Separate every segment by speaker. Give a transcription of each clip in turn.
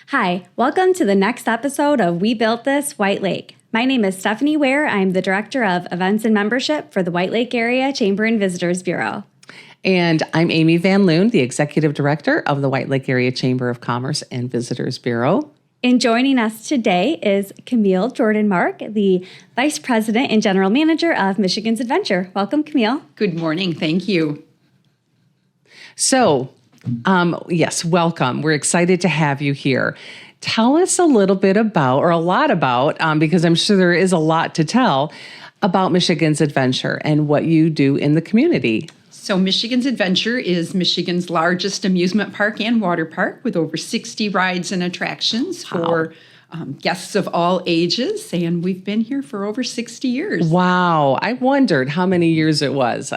Speaker 1: Hi, welcome to the next episode of We Built This White Lake. My name is Stephanie Ware. I'm the Director of Events and Membership for the White Lake Area Chamber and Visitors Bureau.
Speaker 2: And I'm Amy Van Loon, the Executive Director of the White Lake Area Chamber of Commerce and Visitors Bureau.
Speaker 1: And joining us today is Camille Jordan-Mark, the Vice President and General Manager of Michigan's Adventure. Welcome, Camille.
Speaker 3: Good morning. Thank you.
Speaker 2: So, yes, welcome. We're excited to have you here. Tell us a little bit about, or a lot about, because I'm sure there is a lot to tell, about Michigan's Adventure and what you do in the community.
Speaker 3: So Michigan's Adventure is Michigan's largest amusement park and water park with over 60 rides and attractions for guests of all ages. And we've been here for over 60 years.
Speaker 2: Wow. I wondered how many years it was.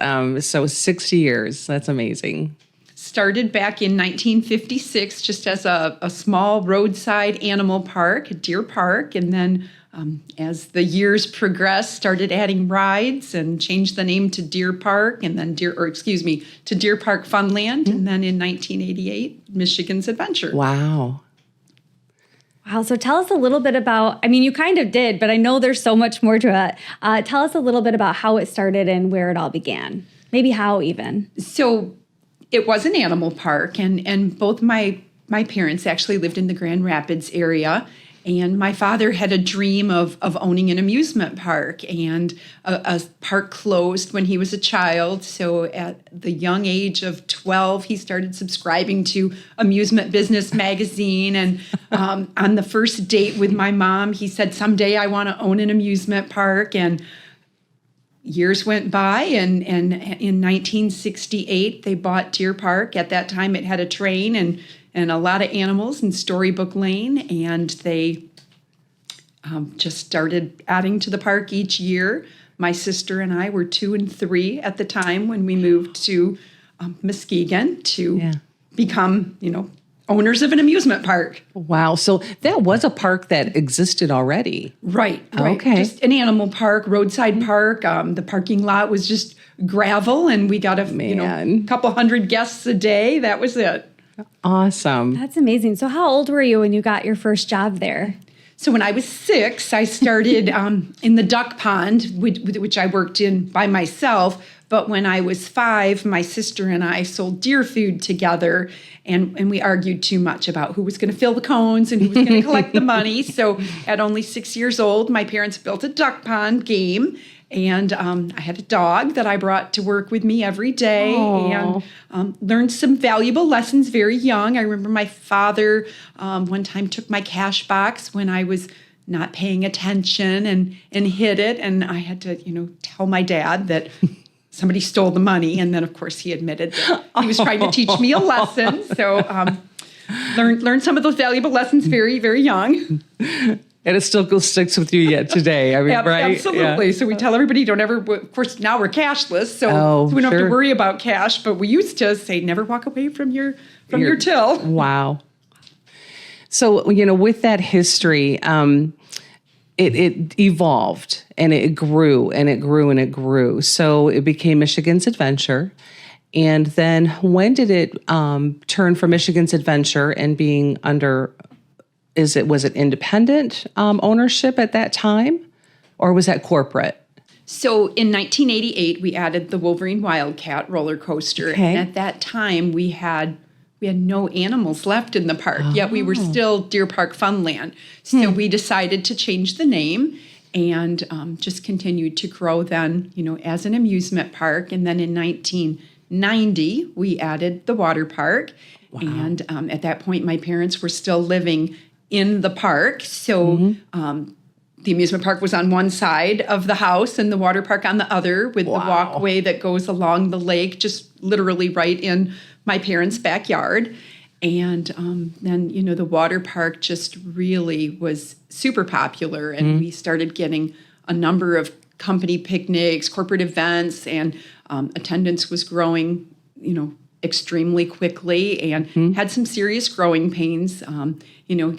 Speaker 2: So 60 years. That's amazing.
Speaker 3: Started back in 1956 just as a small roadside animal park, a deer park, and then as the years progressed, started adding rides and changed the name to Deer Park, and then to Deer Park Funland, and then in 1988, Michigan's Adventure.
Speaker 2: Wow.
Speaker 1: Wow, so tell us a little bit about, you kind of did, but I know there's so much more to it. Tell us a little bit about how it started and where it all began. Maybe how even.
Speaker 3: So it was an animal park, and both my parents actually lived in the Grand Rapids area, and my father had a dream of owning an amusement park, and a park closed when he was a child. So at the young age of 12, he started subscribing to Amusement Business magazine, and on the first date with my mom, he said, "Someday I want to own an amusement park." And years went by, and in 1968, they bought Deer Park. At that time, it had a train and a lot of animals in Storybook Lane, and they just started adding to the park each year. My sister and I were 2 and 3 at the time when we moved to Muskegon to become, owners of an amusement park.
Speaker 2: Wow. So that was a park that existed already.
Speaker 3: Right.
Speaker 2: Okay.
Speaker 3: Just an animal park, roadside park. The parking lot was just gravel, and we got a couple hundred guests a day. That was it.
Speaker 2: Awesome.
Speaker 1: That's amazing. So how old were you when you got your first job there?
Speaker 3: So when I was 6, I started in the duck pond, which I worked in by myself. But when I was 5, my sister and I sold deer food together, and we argued too much about who was going to fill the cones and who was going to collect the money. So at only 6 years old, my parents built a duck pond game, and I had a dog that I brought to work with me every day.
Speaker 2: Aww.
Speaker 3: And learned some valuable lessons very young. I remember my father one time took my cash box when I was not paying attention and hid it, and I had to tell my dad that somebody stole the money, and then of course he admitted that he was trying to teach me a lesson. So learned some of those valuable lessons very, very young.
Speaker 2: And it still sticks with you yet today. Right?
Speaker 3: Absolutely. Yeah. So we tell everybody, don't ever, of course, now we're cashless, so we don't have to worry about cash, but we used to say, never walk away from your till.
Speaker 2: Wow. So, with that history, it evolved, and it grew, and it grew, and it grew. So it became Michigan's Adventure. And then when did it turn from Michigan's Adventure and being under... Was it independent ownership at that time, or was that corporate?
Speaker 3: So in 1988, we added the Wolverine Wildcat roller coaster.
Speaker 2: Okay.
Speaker 3: And at that time, we had no animals left in the park, yet we were still Deer Park Funland. So we decided to change the name and just continued to grow then, as an amusement park. And then in 1990, we added the water park. Wow. And at that point, my parents were still living in the park. So the amusement park was on one side of the house and the water park on the other, with the walkway that goes along the lake, just literally right in my parents' backyard. And then, the water park just really was super popular, and we started getting a number of company picnics, corporate events, and attendance was growing, extremely quickly, and had some serious growing pains,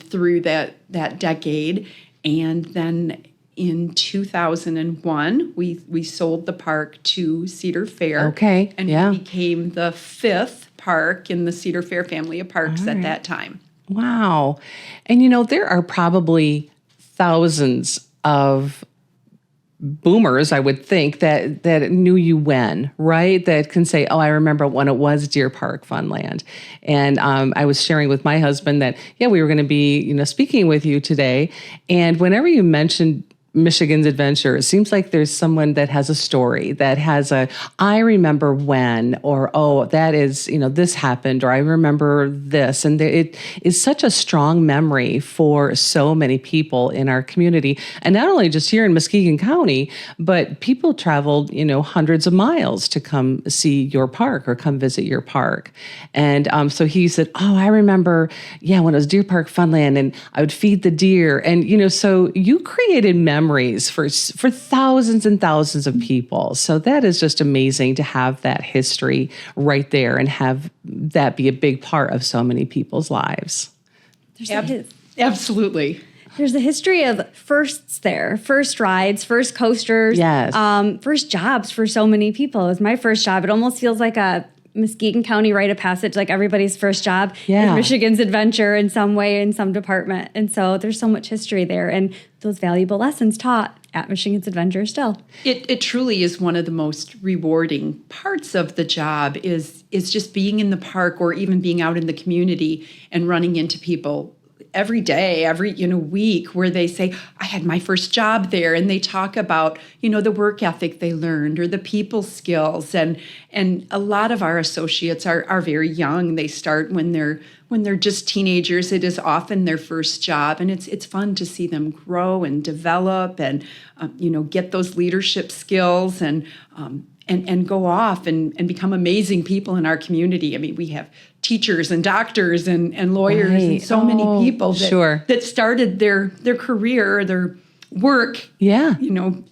Speaker 3: through that decade. And then in 2001, we sold the park to Cedar Fair.
Speaker 2: Okay,
Speaker 3: and we became the 5th park in the Cedar Fair family of parks at that time.
Speaker 2: Wow. And there are probably thousands of boomers, I would think, that knew you when, right? That can say, oh, I remember when it was Deer Park Funland. And I was sharing with my husband that, yeah, we were going to be, speaking with you today. And whenever you mentioned Michigan's Adventure, it seems like there's someone that has a story, that has I remember when, or, oh, that is, this happened, or I remember this. And it is such a strong memory for so many people in our community. And not only just here in Muskegon County, but people traveled, hundreds of miles to come see your park or come visit your park. And so he said, oh, I remember, yeah, when it was Deer Park Funland and I would feed the deer. And, so you created memories for thousands and thousands of people. So that is just amazing to have that history right there and have that be a big part of so many people's lives.
Speaker 3: Absolutely.
Speaker 1: There's a history of firsts there, first rides, first coasters,
Speaker 2: yes.
Speaker 1: First jobs for so many people. It was my first job. It almost feels like a Muskegon County rite of passage, like everybody's first job is Michigan's Adventure in some way, in some department. And so there's so much history there and those valuable lessons taught at Michigan's Adventure still.
Speaker 3: It truly is one of the most rewarding parts of the job is just being in the park or even being out in the community and running into people every day, every week, where they say, I had my first job there, and they talk about the work ethic they learned or the people skills, and a lot of our associates are very young. They start when they're just teenagers. It is often their first job, and it's fun to see them grow and develop and get those leadership skills and go off and become amazing people in our community. I mean, we have teachers and doctors and lawyers and so many people that started their career, their work,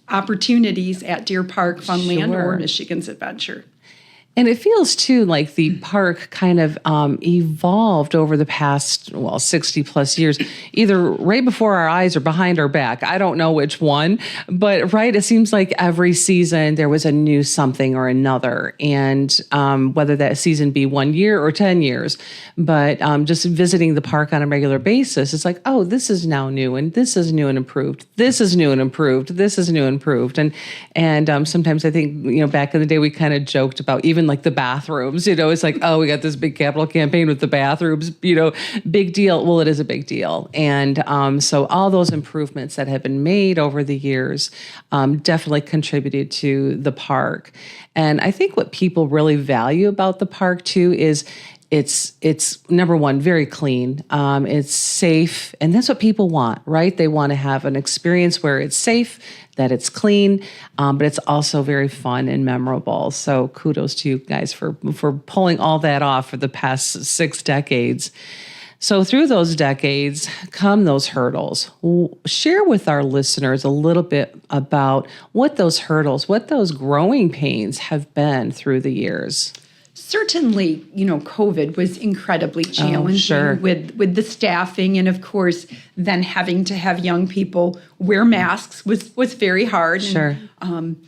Speaker 3: opportunities at Deer Park Funland or Michigan's Adventure.
Speaker 2: And it feels, too, like the park kind of evolved over the past, 60 plus years, either right before our eyes or behind our back. I don't know which one, but it seems like every season there was a new something or another. And whether that season be 1 year or 10 years, but just visiting the park on a regular basis, it's like, oh, this is now new, and this is new and improved. This is new and improved. This is new and improved. And sometimes I think, back in the day, we kind of joked about even like the bathrooms, it's like, oh, we got this big capital campaign with the bathrooms, big deal. Well, it is a big deal. And so all those improvements that have been made over the years definitely contributed to the park. And I think what people really value about the park too is it's number one, very clean. It's safe, and that's what people want, right? They want to have an experience where it's safe, that it's clean, but it's also very fun and memorable. So kudos to you guys for pulling all that off for the past 6 decades. So through those decades come those hurdles. Share with our listeners a little bit about what those hurdles, what those growing pains have been through the years.
Speaker 3: Certainly, COVID was incredibly challenging with the staffing, and of course, then having to have young people wear masks was very hard.
Speaker 2: Sure.
Speaker 3: And,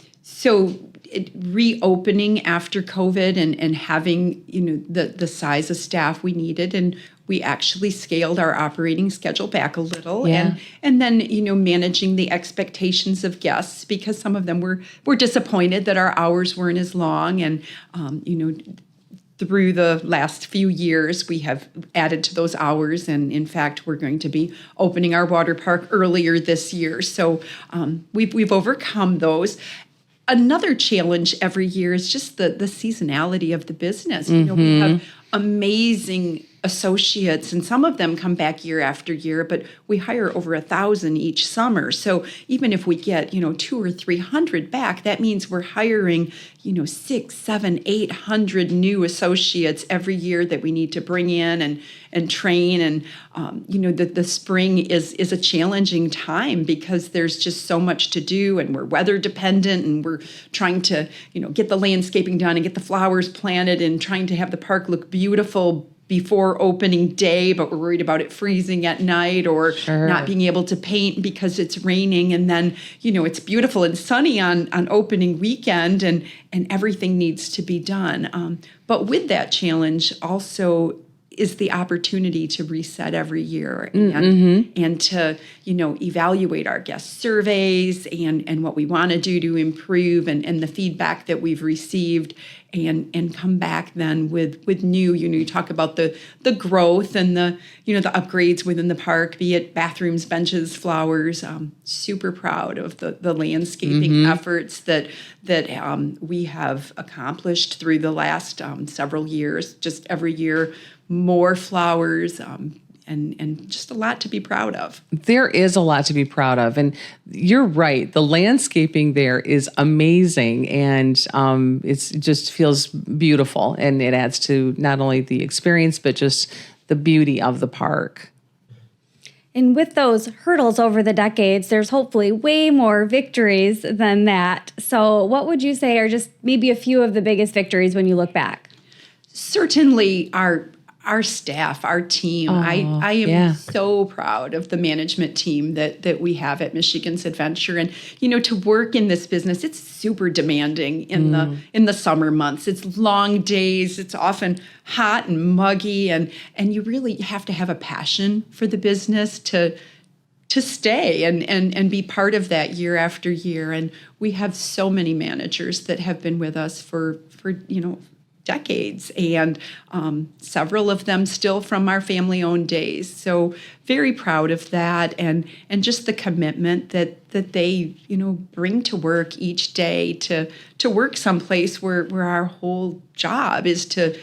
Speaker 3: reopening after COVID and having the size of staff we needed, and we actually scaled our operating schedule back a little, and then managing the expectations of guests, because some of them were disappointed that our hours weren't as long, and through the last few years, we have added to those hours. And in fact, we're going to be opening our water park earlier this year. So we've overcome those. Another challenge every year is just the seasonality of the business. We have amazing associates, and some of them come back year after year, but we hire over 1,000 each summer. So even if we get 200 or 300 back, that means we're hiring 600, 700, 800 new associates every year that we need to bring in and train. And the spring is a challenging time because there's just so much to do, and we're weather dependent, and we're trying to get the landscaping done and get the flowers planted and trying to have the park look beautiful before opening day, but we're worried about it freezing at night or not being able to paint because it's raining. And then, it's beautiful and sunny on opening weekend, and everything needs to be done. But with that challenge also is the opportunity to reset every year and to, evaluate our guest surveys and what we want to do to improve and the feedback that we've received and come back then with new, you talk about the growth and the upgrades within the park, be it bathrooms, benches, flowers. Super proud of the landscaping efforts that we have accomplished through the last several years. Just every year, more flowers, and just a lot to be proud of.
Speaker 2: There is a lot to be proud of. And you're right. The landscaping there is amazing. And it just feels beautiful. And it adds to not only the experience, but just the beauty of the park.
Speaker 1: And with those hurdles over the decades, there's hopefully way more victories than that. So what would you say are just maybe a few of the biggest victories when you look back?
Speaker 3: Certainly our staff, our team. I am so proud of the management team that we have at Michigan's Adventure. And, to work in this business, it's super demanding in the summer months. It's long days. It's often hot and muggy. And you really have to have a passion for the business to stay and be part of that year after year. And we have so many managers that have been with us for decades, and several of them still from our family-owned days. So very proud of that, and just the commitment that they bring to work each day to work someplace where our whole job is to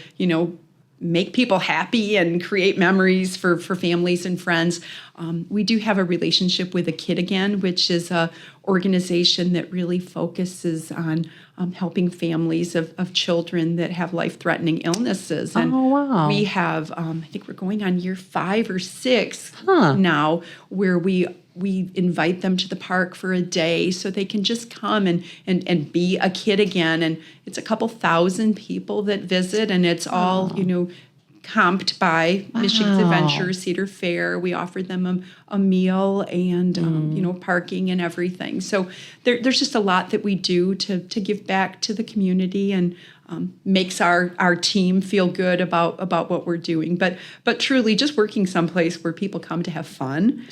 Speaker 3: make people happy and create memories for families and friends. We do have a relationship with A Kid Again, which is a organization that really focuses on helping families of children that have life-threatening illnesses. And we have, I think we're going on year 5 or 6 now, where we invite them to the park for a day so they can just come and be a kid again. And it's a couple thousand people that visit, and it's all, comped by Michigan's Adventure, Cedar Fair. We offered them a meal and, parking and everything. So there's just a lot that we do to give back to the community and makes our team feel good about what we're doing. But truly, just working someplace where people come to have fun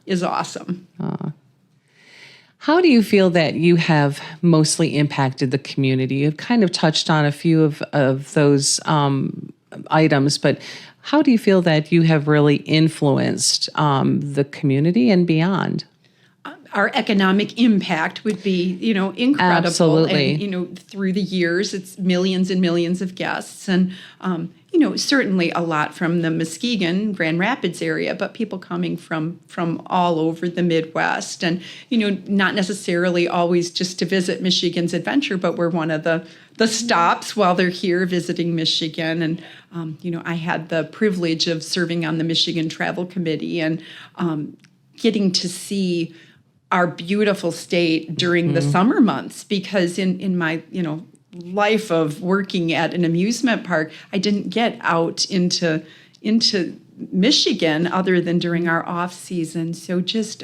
Speaker 3: is awesome.
Speaker 2: How do you feel that you have mostly impacted the community? You've kind of touched on a few of those items, but how do you feel that you have really influenced the community and beyond?
Speaker 3: Our economic impact would be, incredible.
Speaker 2: Absolutely.
Speaker 3: And, through the years, it's millions and millions of guests. And, certainly a lot from the Muskegon, Grand Rapids area, but people coming from all over the Midwest. And, not necessarily always just to visit Michigan's Adventure, but we're one of the stops while they're here visiting Michigan. And, I had the privilege of serving on the Michigan Travel Committee and getting to see our beautiful state during the summer months, because in my, life of working at an amusement park, I didn't get out into Michigan other than during our off season. So just,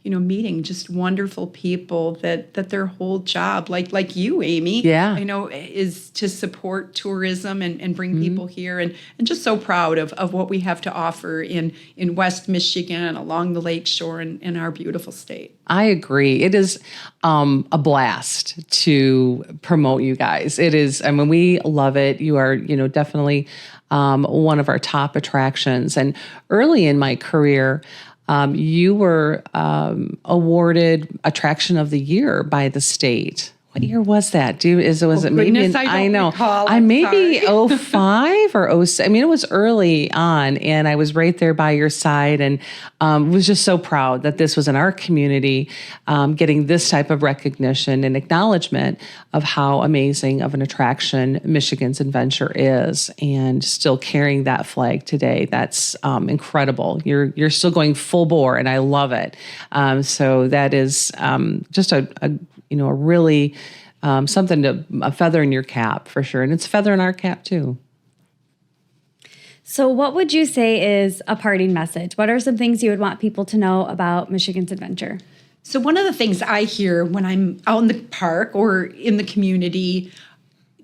Speaker 3: meeting just wonderful people that their whole job, like you, Amy, is to support tourism and bring people here, and just so proud of what we have to offer in West Michigan, along the lakeshore, and our beautiful state.
Speaker 2: I agree. It is a blast to promote you guys. It is. I mean, we love it. You are, definitely one of our top attractions. And early in my career, you were awarded Attraction of the Year by the state. What year was that? Was it maybe?
Speaker 3: I know.
Speaker 2: I maybe 05 or 06. I mean, it was early on, and I was right there by your side, and was just so proud that this was in our community, getting this type of recognition and acknowledgement of how amazing of an attraction Michigan's Adventure is, and still carrying that flag today. That's incredible. You're still going full bore, and I love it. So that is just a really something a feather in your cap for sure. And it's a feather in our cap too.
Speaker 1: So what would you say is a parting message? What are some things you would want people to know about Michigan's Adventure?
Speaker 3: So one of the things I hear when I'm out in the park or in the community,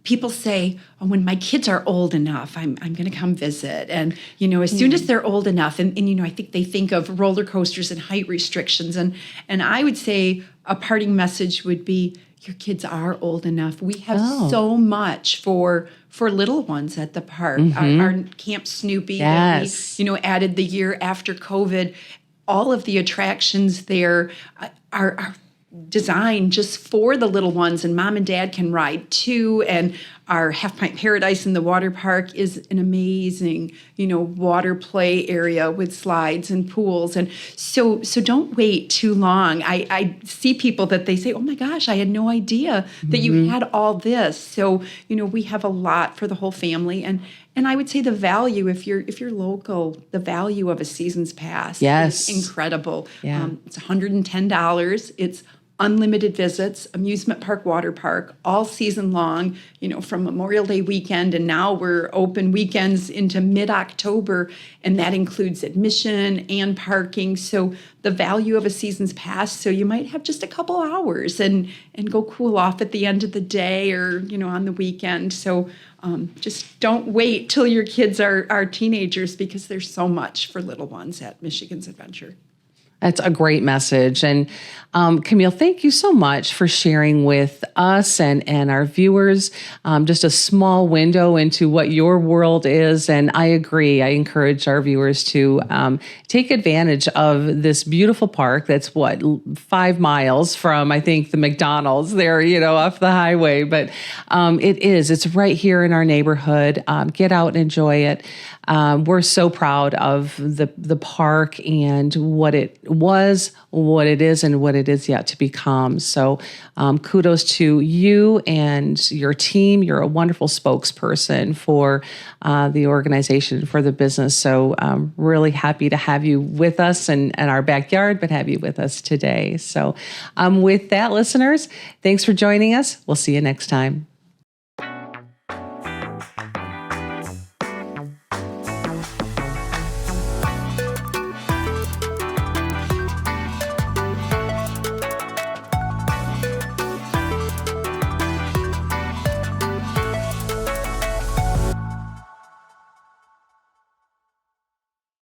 Speaker 3: people say, oh, when my kids are old enough, I'm going to come visit. And, as soon as they're old enough, and I think they think of roller coasters and height restrictions. And I would say a parting message would be, your kids are old enough. We have so much for little ones at the park. Our Camp Snoopy that we, added the year after COVID. All of the attractions there are designed just for the little ones, and mom and dad can ride too. And our Half Pint Paradise in the water park is an amazing, water play area with slides and pools. And so don't wait too long. I see people that they say, oh my gosh, I had no idea that you had all this. So, we have a lot for the whole family. And I would say the value, if you're local, the value of a season's pass is incredible.
Speaker 2: Yeah.
Speaker 3: It's $110. It's unlimited visits, amusement park, water park, all season long, from Memorial Day weekend. And now we're open weekends into mid-October, and that includes admission and parking. So the value of a season's pass, so you might have just a couple hours and go cool off at the end of the day or, on the weekend. So just don't wait till your kids are teenagers, because there's so much for little ones at Michigan's Adventure.
Speaker 2: That's a great message. And Camille, thank you so much for sharing with us and our viewers just a small window into what your world is. And I agree. I encourage our viewers to take advantage of this beautiful park that's 5 miles from, I think, the McDonald's there, off the highway. But it's right here in our neighborhood. Get out and enjoy it. We're so proud of the park and what it was, what it is, and what it is yet to become. So kudos to you and your team. You're a wonderful spokesperson for the organization, for the business. So really happy to have you with us and our backyard, but have you with us today. So with that, listeners, thanks for joining us. We'll see you next time.